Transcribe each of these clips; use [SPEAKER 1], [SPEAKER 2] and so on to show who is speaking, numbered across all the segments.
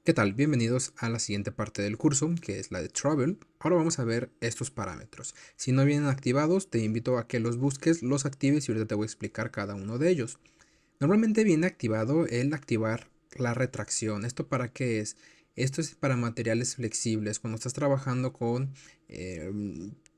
[SPEAKER 1] ¿Qué tal? Bienvenidos a la siguiente parte del curso, que es la de Travel. Ahora vamos a ver estos parámetros. Si no vienen activados, te invito a que los busques, los actives y ahorita te voy a explicar cada uno de ellos. Normalmente viene activado el activar la retracción. ¿Esto para qué es? Esto es para materiales flexibles. Cuando estás trabajando con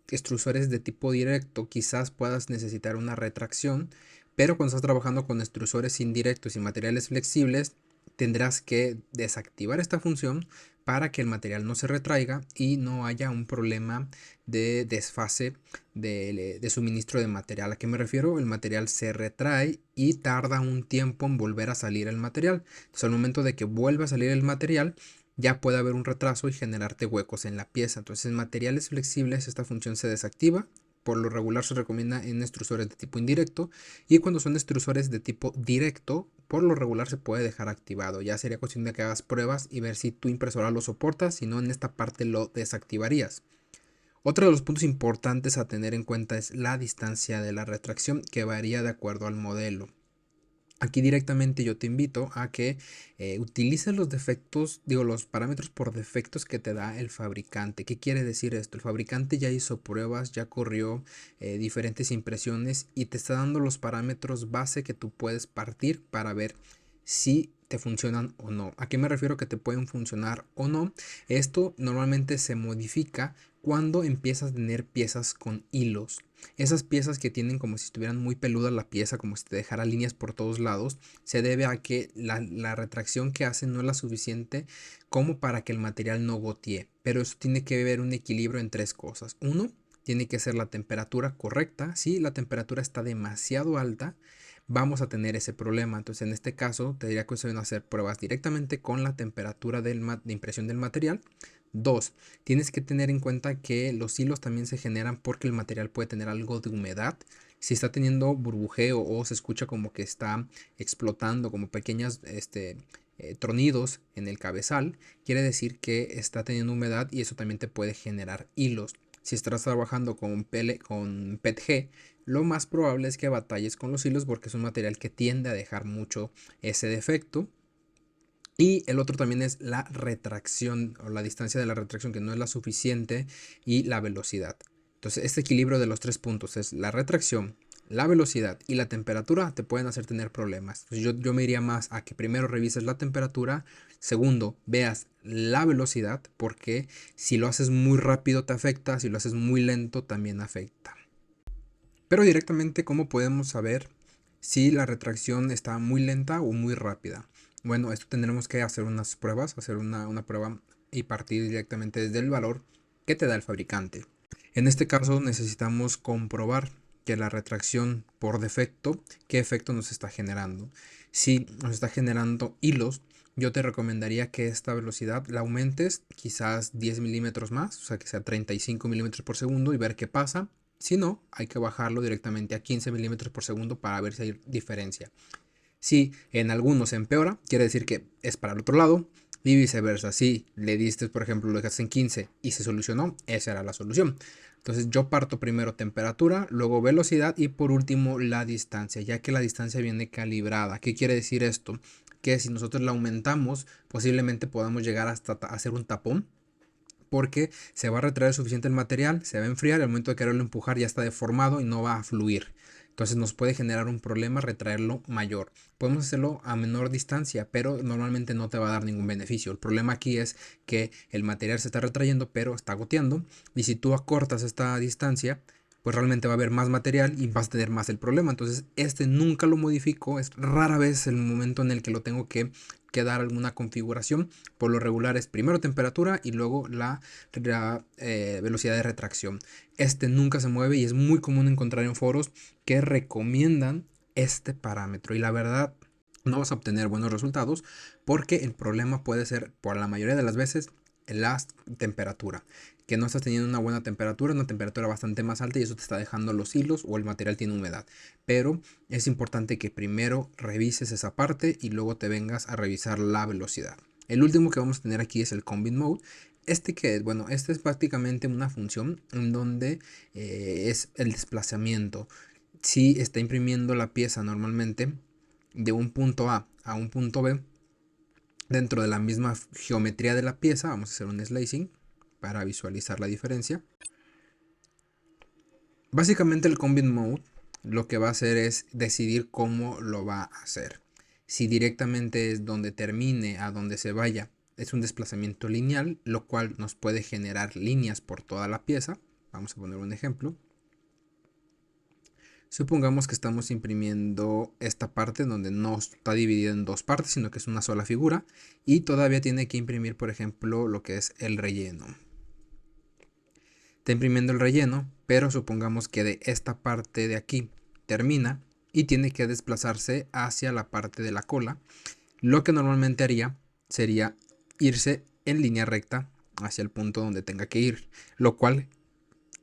[SPEAKER 1] extrusores de tipo directo, quizás puedas necesitar una retracción, pero cuando estás trabajando con extrusores indirectos y materiales flexibles, tendrás que desactivar esta función para que el material no se retraiga y no haya un problema de desfase de suministro de material. ¿A qué me refiero? El material se retrae y tarda un tiempo en volver a salir el material. Entonces, al momento de que vuelva a salir el material, ya puede haber un retraso y generarte huecos en la pieza. Entonces, en materiales flexibles esta función se desactiva. Por lo regular se recomienda en extrusores de tipo indirecto, y cuando son extrusores de tipo directo, por lo regular se puede dejar activado. Ya sería cuestión de que hagas pruebas y ver si tu impresora lo soporta, si no en esta parte lo desactivarías. Otro de los puntos importantes a tener en cuenta es la distancia de la retracción, que varía de acuerdo al modelo. Aquí directamente yo te invito a que utilices los defectos, digo, los parámetros por defectos que te da el fabricante. ¿Qué quiere decir esto? El fabricante ya hizo pruebas, ya corrió diferentes impresiones y te está dando los parámetros base que tú puedes partir para ver si te funcionan o no. ¿A qué me refiero que te pueden funcionar o no? Esto normalmente se modifica cuando empiezas a tener piezas con hilos. Esas piezas que tienen como si estuvieran muy peluda la pieza, como si te dejara líneas por todos lados, se debe a que la retracción que hacen no es la suficiente como para que el material no gotee. Pero eso tiene que ver un equilibrio en tres cosas. Uno, tiene que ser la temperatura correcta. Si la temperatura está demasiado alta, vamos a tener ese problema. Entonces, en este caso, te diría que se van a hacer pruebas directamente con la temperatura de impresión del material. Dos, tienes que tener en cuenta que los hilos también se generan porque el material puede tener algo de humedad. Si está teniendo burbujeo o se escucha como que está explotando, como pequeños tronidos en el cabezal, quiere decir que está teniendo humedad y eso también te puede generar hilos. Si estás trabajando con PETG, lo más probable es que batalles con los hilos porque es un material que tiende a dejar mucho ese defecto. Y el otro también es la retracción o la distancia de la retracción, que no es la suficiente, y la velocidad. Entonces, este equilibrio de los tres puntos es la retracción, la velocidad y la temperatura te pueden hacer tener problemas. Entonces, yo me iría más a que primero revises la temperatura, segundo, veas la velocidad, porque si lo haces muy rápido te afecta, si lo haces muy lento también afecta. Pero directamente, ¿cómo podemos saber si la retracción está muy lenta o muy rápida? Bueno, esto tendremos que hacer unas pruebas, hacer una prueba y partir directamente desde el valor que te da el fabricante. En este caso necesitamos comprobar que la retracción por defecto, qué efecto nos está generando. Si nos está generando hilos, yo te recomendaría que esta velocidad la aumentes quizás 10 milímetros más, o sea que sea 35 milímetros por segundo y ver qué pasa. Si no, hay que bajarlo directamente a 15 milímetros por segundo para ver si hay diferencia. Si en algunos se empeora, quiere decir que es para el otro lado. Y viceversa, si le diste, por ejemplo, lo dejaste en 15 y se solucionó, esa era la solución. Entonces yo parto primero temperatura, luego velocidad y por último la distancia, ya que la distancia viene calibrada. ¿Qué quiere decir esto? Que si nosotros la aumentamos, posiblemente podamos llegar hasta hacer un tapón, porque se va a retraer suficiente el material, se va a enfriar, al momento de quererlo empujar ya está deformado y no va a fluir. Entonces nos puede generar un problema retraerlo mayor. Podemos hacerlo a menor distancia, pero normalmente no te va a dar ningún beneficio. El problema aquí es que el material se está retrayendo, pero está goteando. Y si tú acortas esta distancia, pues realmente va a haber más material y vas a tener más el problema. Entonces este nunca lo modifico. Es rara vez el momento en el que lo tengo que dar alguna configuración. Por lo regular es primero temperatura y luego la velocidad de retracción. Este nunca se mueve y es muy común encontrar en foros que recomiendan este parámetro. Y la verdad, no vas a obtener buenos resultados porque el problema puede ser, por la mayoría de las veces, la temperatura. Que no estás teniendo una temperatura bastante más alta y eso te está dejando los hilos o el material tiene humedad. Pero es importante que primero revises esa parte y luego te vengas a revisar la velocidad. El último que vamos a tener aquí es el Combine Mode. Este que es, bueno, este es prácticamente una función en donde es el desplazamiento. Si está imprimiendo la pieza normalmente de un punto A a un punto B, dentro de la misma geometría de la pieza. Vamos a hacer un slicing para visualizar la diferencia. Básicamente el Combine Mode lo que va a hacer es decidir cómo lo va a hacer. Si directamente es donde termine a donde se vaya, es un desplazamiento lineal, lo cual nos puede generar líneas por toda la pieza. Vamos a poner un ejemplo. Supongamos que estamos imprimiendo esta parte donde no está dividida en dos partes, sino que es una sola figura, y todavía tiene que imprimir, por ejemplo, lo que es el relleno. Está imprimiendo el relleno, pero supongamos que de esta parte de aquí termina y tiene que desplazarse hacia la parte de la cola. Lo que normalmente haría sería irse en línea recta hacia el punto donde tenga que ir, lo cual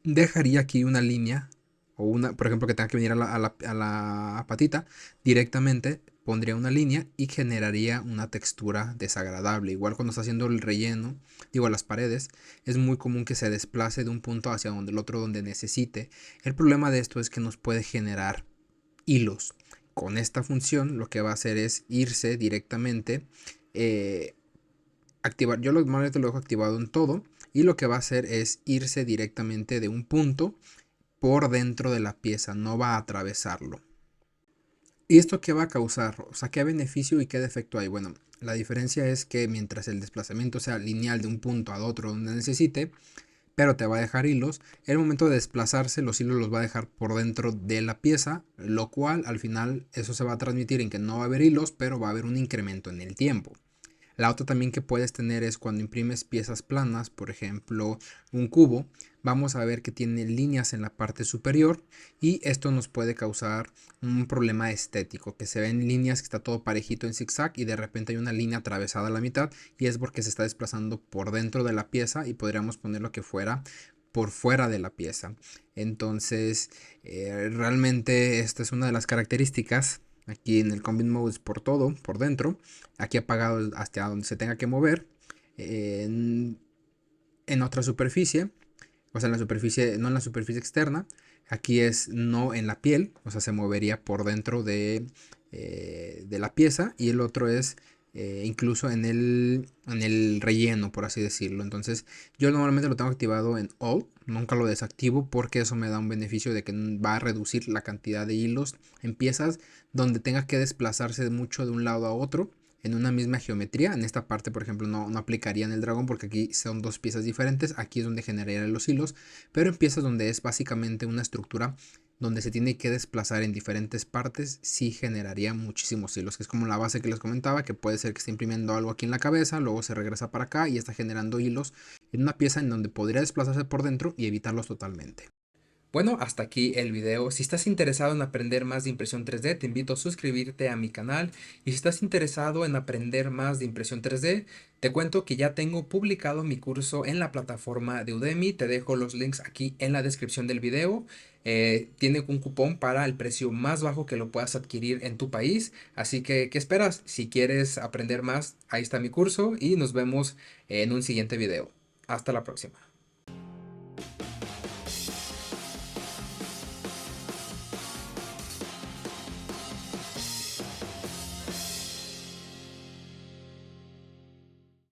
[SPEAKER 1] dejaría aquí una línea o una, por ejemplo, que tenga que venir a la patita directamente, pondría una línea y generaría una textura desagradable. Igual cuando está haciendo el relleno, digo las paredes, es muy común que se desplace de un punto hacia donde el otro donde necesite. El problema de esto es que nos puede generar hilos. Con esta función lo que va a hacer es irse directamente, activar, yo normalmente lo dejo activado en todo, y lo que va a hacer es irse directamente de un punto por dentro de la pieza, no va a atravesarlo. ¿Y esto qué va a causar? O sea, ¿qué beneficio y qué defecto hay? Bueno, la diferencia es que mientras el desplazamiento sea lineal de un punto a otro donde necesite, pero te va a dejar hilos, en el momento de desplazarse los hilos los va a dejar por dentro de la pieza, lo cual al final eso se va a transmitir en que no va a haber hilos, pero va a haber un incremento en el tiempo. La otra también que puedes tener es cuando imprimes piezas planas, por ejemplo un cubo, vamos a ver que tiene líneas en la parte superior y esto nos puede causar un problema estético, que se ven líneas que está todo parejito en zigzag y de repente hay una línea atravesada a la mitad y es porque se está desplazando por dentro de la pieza y podríamos ponerlo que fuera por fuera de la pieza. Entonces realmente esta es una de las características. Aquí en el Combine Mode es por todo, por dentro. Aquí apagado hasta donde se tenga que mover. En, en otra superficie, o sea, en la superficie, no en la superficie externa. Aquí es no en la piel, o sea, se movería por dentro de la pieza. Y el otro es incluso en el relleno, por así decirlo. Entonces, yo normalmente lo tengo activado en All, nunca lo desactivo porque eso me da un beneficio de que va a reducir la cantidad de hilos en piezas donde tenga que desplazarse mucho de un lado a otro en una misma geometría. En esta parte, por ejemplo, no aplicaría en el dragón porque aquí son dos piezas diferentes. Aquí es donde generarían los hilos, pero en piezas donde es básicamente una estructura donde se tiene que desplazar en diferentes partes, sí generaría muchísimos hilos, que es como la base que les comentaba, que puede ser que esté imprimiendo algo aquí en la cabeza, luego se regresa para acá y está generando hilos en una pieza en donde podría desplazarse por dentro y evitarlos totalmente. Bueno, hasta aquí el video. Si estás interesado en aprender más de impresión 3D, te invito a suscribirte a mi canal. Y si estás interesado en aprender más de impresión 3D, te cuento que ya tengo publicado mi curso en la plataforma de Udemy. Te dejo los links aquí en la descripción del video. Tiene un cupón para el precio más bajo que lo puedas adquirir en tu país. Así que, ¿qué esperas? Si quieres aprender más, ahí está mi curso y nos vemos en un siguiente video. Hasta la próxima.